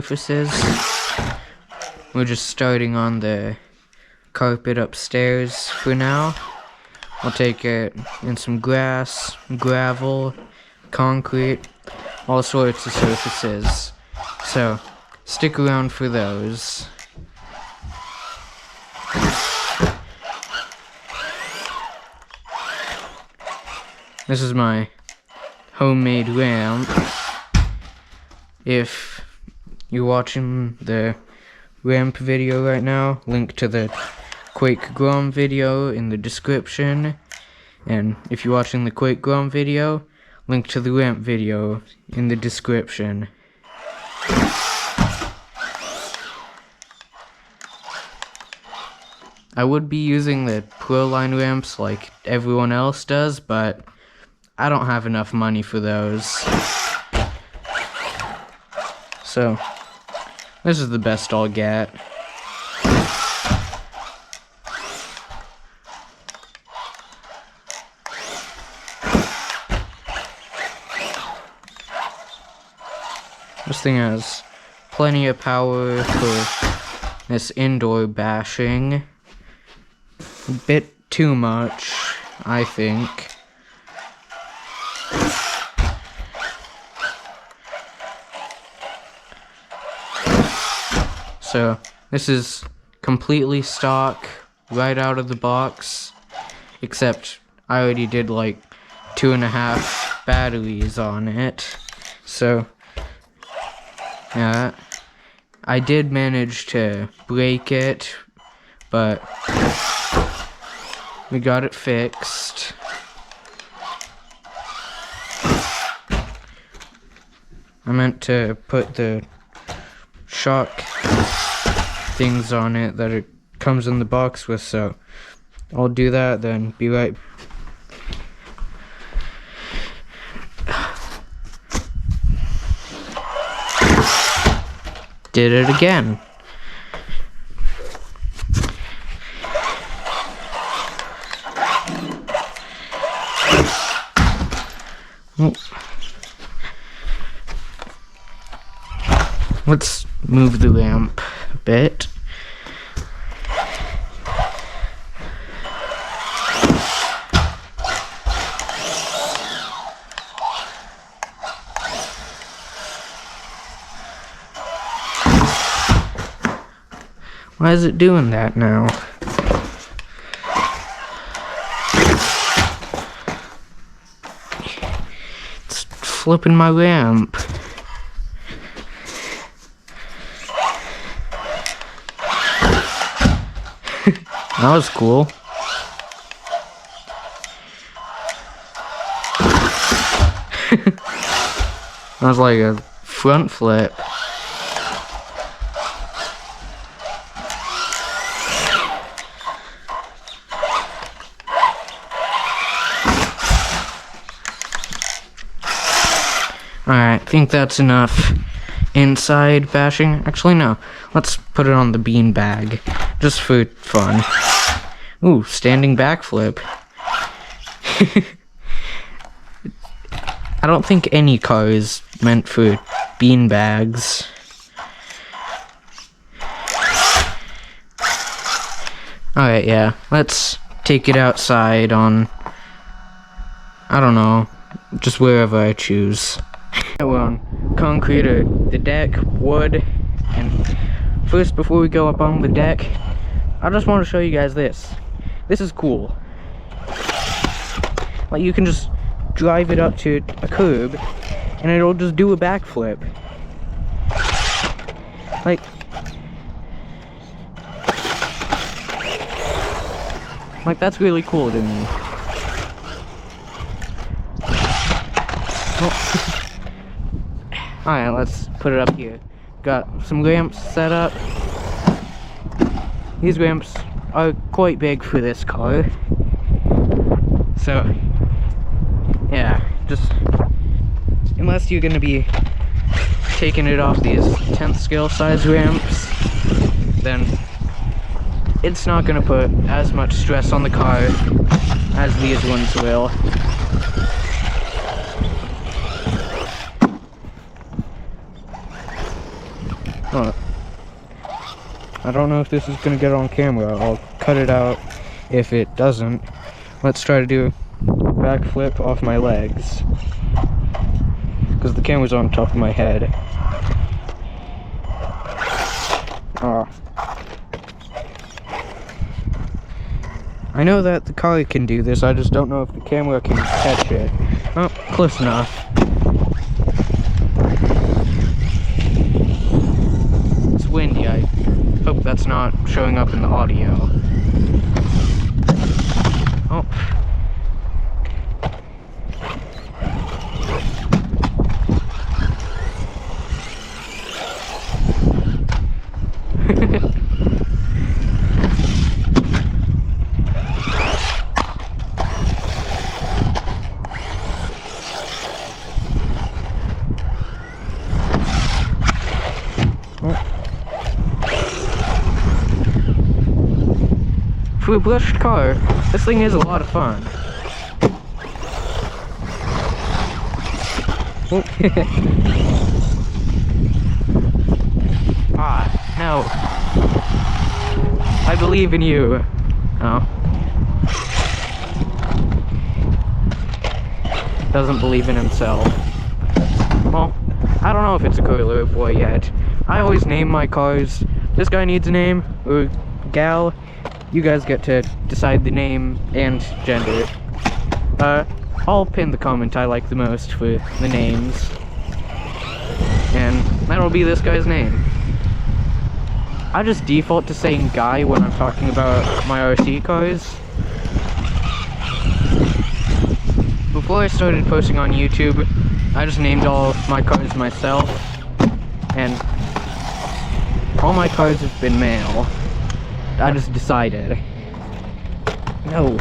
surfaces. We're just starting on the carpet upstairs for now. I'll take it in some grass, gravel, concrete, all sorts of surfaces. So, stick around for those. This is my homemade ramp. If you're watching the ramp video right now, link to the Quake grom video in the description. And if you're watching the Quake grom video, link to the ramp video in the description. I would be using the Pro Line ramps like everyone else does, but I don't have enough money for those. So, this is the best I'll get. This thing has plenty of power for this indoor bashing. A bit too much, I think. So, this is completely stock, right out of the box, except I already did like 2.5 batteries on it. So, yeah, I did manage to break it, but we got it fixed. I meant to put the shock things on it that it comes in the box with, so I'll do that, then be right. Did it again. Oh. Let's move the ramp a bit. Why is it doing that now? It's flipping my ramp. That was cool. That was like a front flip. Alright, I think that's enough inside bashing. Actually, no. Let's put it on the beanbag, just for fun. Ooh, standing backflip. I don't think any car is meant for beanbags. Alright, yeah. Let's take it outside on, I don't know, just wherever I choose. We're on concrete or the deck, wood, and first, before we go up on the deck, I just want to show you guys this. This is cool. Like, you can just drive it up to a curb, and it'll just do a backflip. Like that's really cool to me. Oh. Alright, let's put it up here. Got some ramps set up. These ramps are quite big for this car. So, yeah, just unless you're gonna be taking it off these 10th scale size ramps, then it's not gonna put as much stress on the car as these ones will. Oh. I don't know if this is gonna get on camera. I'll cut it out if it doesn't. Let's try to do a backflip off my legs. Because the camera's on top of my head. Ah. I know that the car can do this, I just don't know if the camera can catch it. Oh, close enough. It's windy, I hope that's not showing up in the audio. Oh. For a brushed car, this thing is a lot of fun. Ah, no. I believe in you. Oh. Doesn't believe in himself. Well, I don't know if it's a girl or a boy yet. I always name my cars. This guy needs a name, or gal. You guys get to decide the name and gender. I'll pin the comment I like the most for the names. And that'll be this guy's name. I just default to saying guy when I'm talking about my RC cars. Before I started posting on YouTube, I just named all my cars myself. And all my cars have been male. I just decided. No.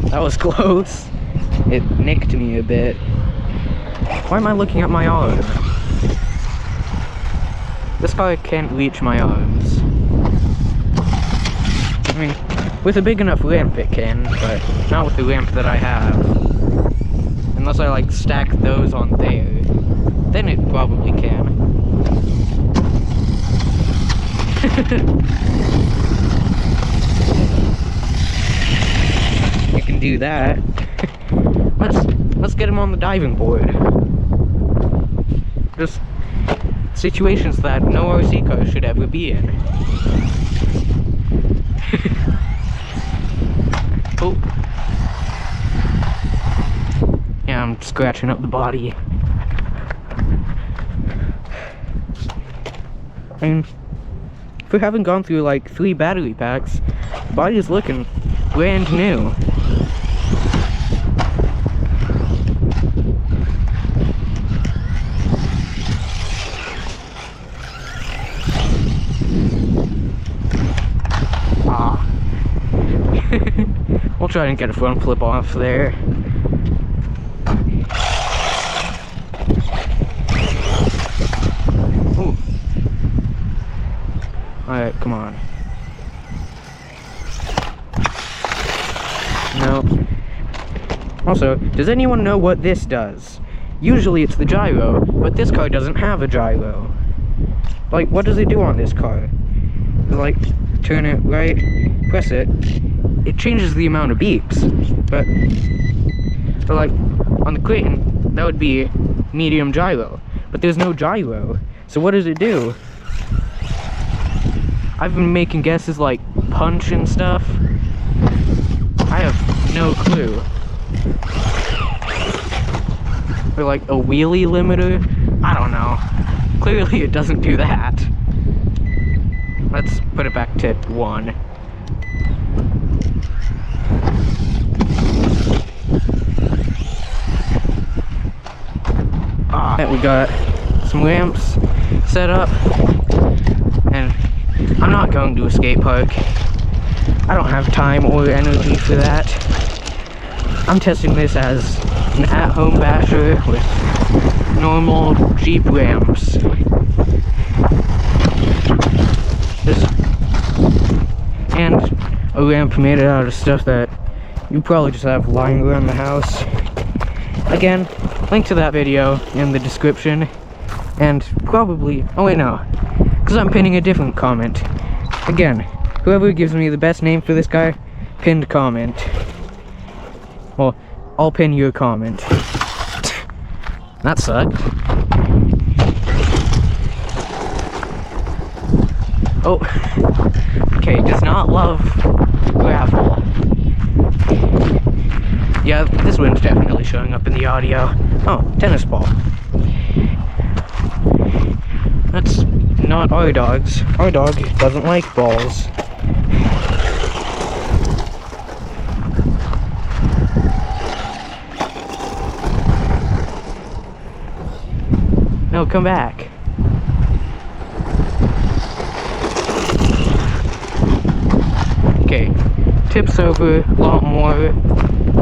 That was close. It nicked me a bit. Why am I looking at my arm? This car can't reach my arms. I mean, with a big enough lamp it can, but not with the lamp that I have. Unless I like stack those on there. Then it probably can. You can do that. Let's get him on the diving board. Just situations that no RC car should ever be in. Oh. Yeah, I'm scratching up the body. And if we haven't gone through like 3 battery packs, the body's looking brand new. We'll try and get a front flip off there. Ooh. Alright, come on. No. Also, does anyone know what this does? Usually it's the gyro, but this car doesn't have a gyro. Like, what does it do on this car? Like, turn it right, press it. It changes the amount of beeps, but like on the Clayton, that would be medium gyro, but there's no gyro. So what does it do? I've been making guesses like punch and stuff. I have no clue. Or like a wheelie limiter? I don't know. Clearly it doesn't do that. Let's put it back to 1. We got some lamps set up, and I'm not going to a skate park. I don't have time or energy for that. I'm testing this as an at-home basher with normal Jeep Rams. And a ramp made out of stuff that you probably just have lying around the house. Again, link to that video in the description. And probably, oh wait no, because I'm pinning a different comment. Again, whoever gives me the best name for this guy, pinned comment. Well, I'll pin your comment. That sucked. Oh, okay, does not love gravel. Yeah, this wind's definitely showing up in the audio. Oh, tennis ball. That's not our dog's. Our dog doesn't like balls. No, come back. Okay, tips over a lot more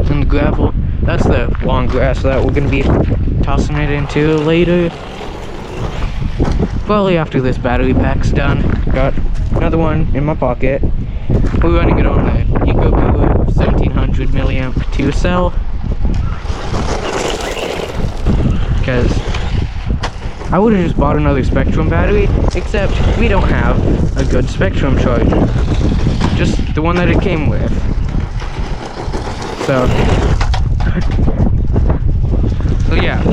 than the gravel. That's the long grass that we're gonna be tossing it into later. Probably after this battery pack's done. Got another one in my pocket. We're running it on the EcoBoost 1700 milliamp 2 cell. Because I would have just bought another Spectrum battery, except we don't have a good Spectrum charger. Just the one that it came with. So yeah.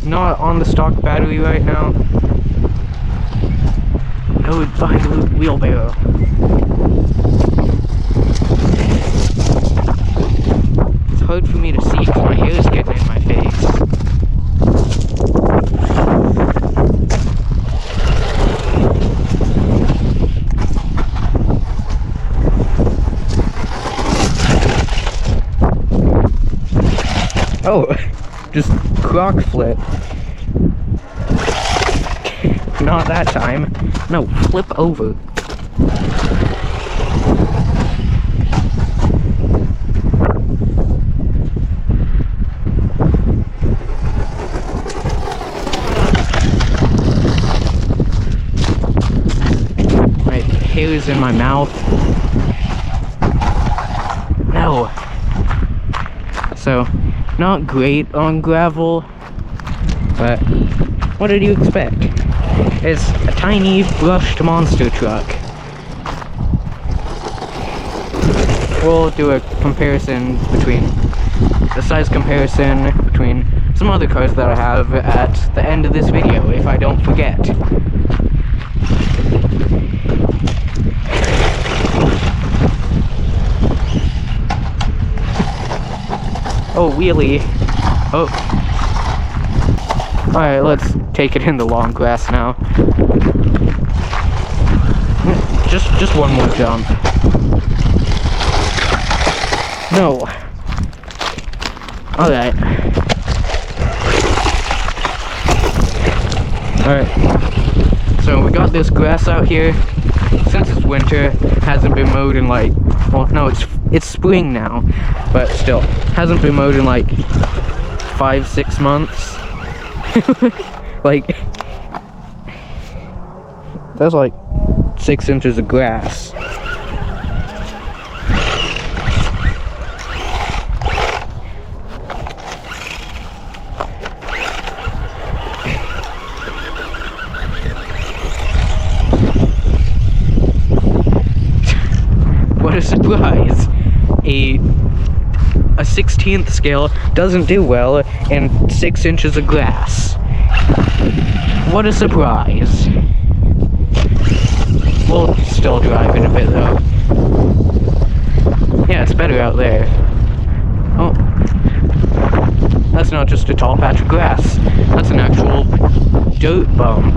Not on the stock battery right now. I would buy the wheelbarrow. It's hard for me to see because my hair is getting in my face. Oh, just croc flip. Not that time. No, flip over. My hair is in my mouth. No. So, not great on gravel, but what did you expect? It's a tiny brushed monster truck. We'll do a comparison between the size comparison between some other cars that I have at the end of this video, if I don't forget. Oh, wheelie. Oh. Alright, let's take it in the long grass now. Just one more jump. No. Alright. Alright. So we got this grass out here. Since it's winter, hasn't been mowed in like, well no, it's spring now, but still, hasn't been mowed in like 5-6 months. Like, that's like 6 inches of grass. What a surprise. A 16th scale doesn't do well in 6 inches of grass. What a surprise. We'll still drive in a bit though. Yeah, it's better out there. Oh. That's not just a tall patch of grass. That's an actual dirt bump.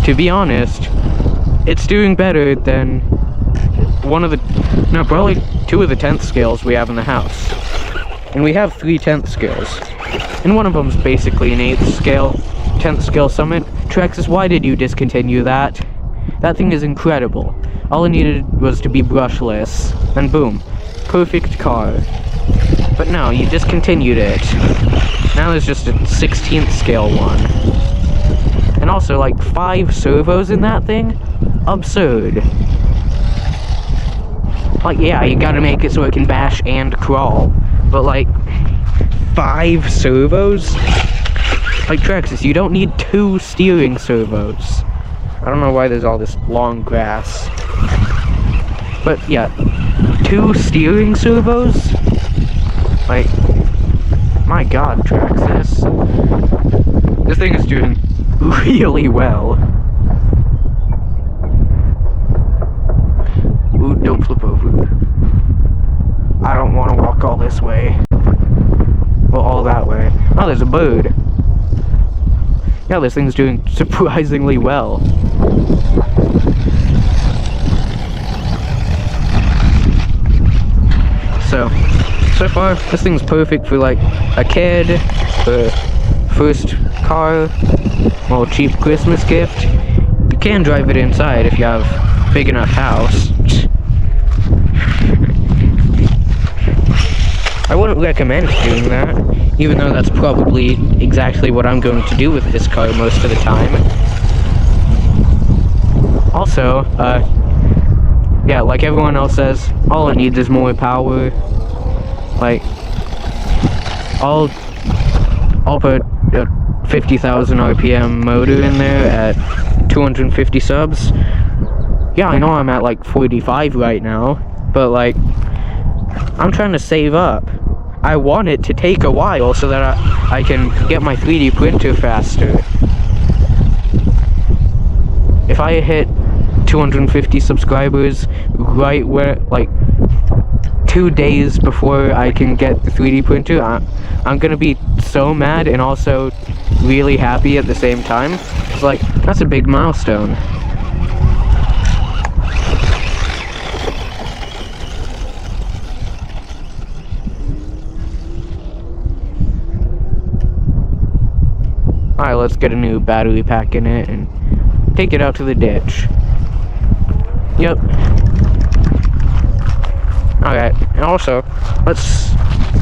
To be honest, it's doing better than probably 2 of the 10th scales we have in the house. And we have 3 10th scales. And one of them's basically an 8th scale. 10th skill summit. Trexus, why did you discontinue that? That thing is incredible. All it needed was to be brushless, and boom, perfect car. But no, you discontinued it. Now there's just a 16th scale one. And also, like, 5 servos in that thing? Absurd. Like, yeah, you gotta make it so it can bash and crawl. But, like, 5 servos? Like, Trexus, you don't need 2 steering servos. I don't know why there's all this long grass. But, yeah, 2 steering servos? Like, my god, Trexus. This thing is doing really well. Ooh, don't flip over. I don't want to walk all this way. Well, all that way. Oh, there's a bird. Yeah, this thing's doing surprisingly well. So far, this thing's perfect for, like, a kid, for first car, well, cheap Christmas gift. You can drive it inside if you have a big enough house. I wouldn't recommend doing that, even though that's probably exactly what I'm going to do with this car most of the time. Also, yeah, like everyone else says, all it needs is more power. Like, I'll put a 50,000 RPM motor in there at 250 subs. Yeah, I know I'm at like 45 right now, but like, I'm trying to save up. I want it to take a while so that I can get my 3D printer faster. If I hit 250 subscribers right where, like, 2 days before I can get the 3D printer, I'm gonna be so mad and also really happy at the same time. It's like, that's a big milestone. Alright, let's get a new battery pack in it and take it out to the ditch. Yep. Alright, and also, let's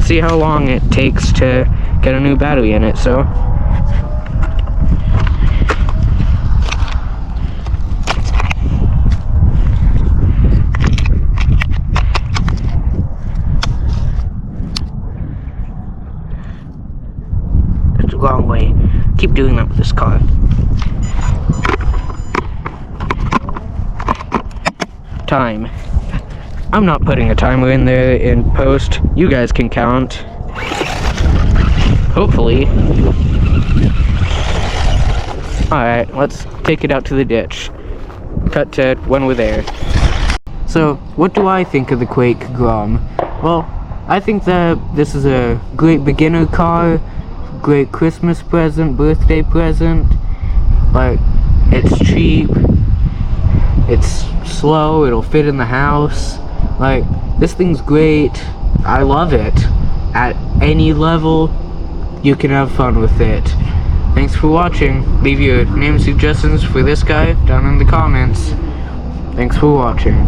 see how long it takes to get a new battery in it, so. It's a long way. Keep doing that with this car. Time. I'm not putting a timer in there in post. You guys can count. Hopefully. Alright, let's take it out to the ditch. Cut to when we're there. So, what do I think of the Quake Grom? Well, I think that this is a great beginner car, great Christmas present, birthday present. Like, it's cheap, it's slow, it'll fit in the house. Like, this thing's great. I love it. At any level, you can have fun with it. Thanks for watching. Leave your name suggestions for this guy down in the comments. Thanks for watching.